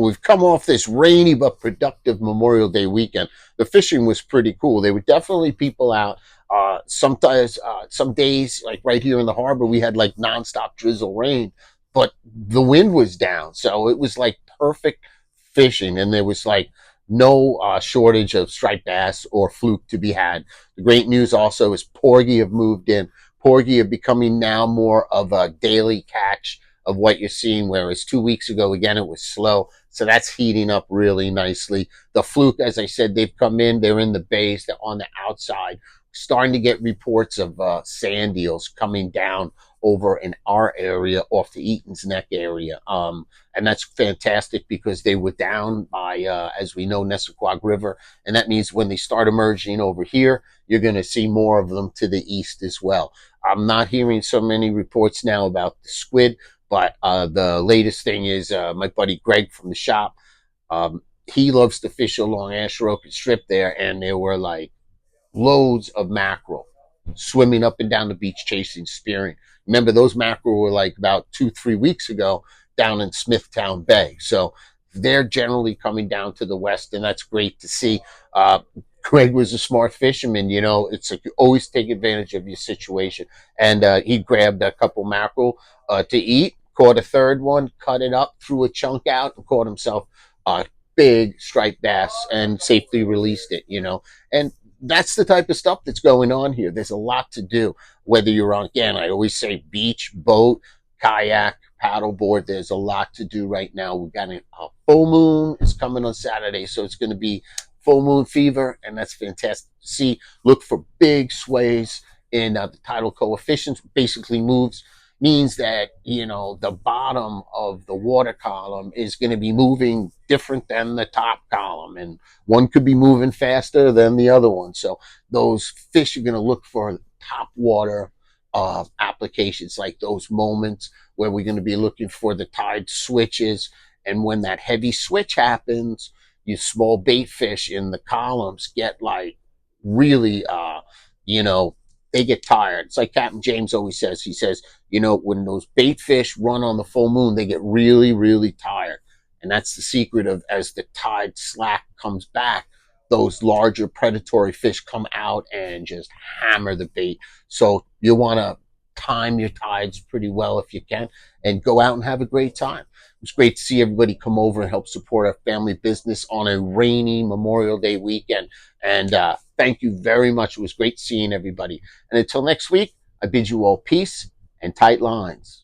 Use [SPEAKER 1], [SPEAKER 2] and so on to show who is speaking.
[SPEAKER 1] we've come off this rainy but productive Memorial Day weekend. The fishing was pretty cool. There were definitely people out. Sometimes, some days, like right here in the harbor, we had like nonstop drizzle rain, but the wind was down. So it was like perfect fishing. And there was like no shortage of striped bass or fluke to be had. The great news also is porgy have moved in. Porgy are becoming now more of a daily catch of what you're seeing, whereas 2 weeks ago, again, it was slow. So that's heating up really nicely. The fluke, as I said, they've come in. They're in the bays. They're on the outside. Starting to get reports of sand eels coming down over in our area off the Eaton's Neck area. And that's fantastic because they were down by, as we know, Nessaquag River. And that means when they start emerging over here, you're going to see more of them to the east as well. I'm not hearing so many reports now about the squid, but the latest thing is my buddy Greg from the shop. He loves to fish along Asheroken Strip there, and there were like loads of mackerel swimming up and down the beach chasing spearing. Remember, those mackerel were like about 2-3 weeks ago down in Smithtown Bay. So they're generally coming down to the west, and that's great to see. Craig was a smart fisherman. You know, it's like you always take advantage of your situation. And he grabbed a couple mackerel to eat, caught a third one, cut it up, threw a chunk out, and caught himself a big striped bass and safely released it, you know. And that's the type of stuff that's going on here. There's a lot to do, whether you're on, again, I always say beach, boat, kayak, paddleboard. There's a lot to do right now. We've got a full moon is coming on Saturday, so it's going to be full moon fever, and that's fantastic to see. Look for big sways in the tidal coefficients. Basically means that, you know, the bottom of the water column is going to be moving different than the top column, and one could be moving faster than the other one. So those fish are going to look for top water applications, like those moments where we're going to be looking for the tide switches. And when that heavy switch happens, you small bait fish in the columns get like really, you know, they get tired. It's like Captain James always says. He says, you know, when those bait fish run on the full moon, they get really, really tired. And that's the secret of, as the tide slack comes back, those larger predatory fish come out and just hammer the bait. So you want to time your tides pretty well if you can, and go out and have a great time. It was great to see everybody come over and help support our family business on a rainy Memorial Day weekend. And thank you very much. It was great seeing everybody. And until next week, I bid you all peace and tight lines.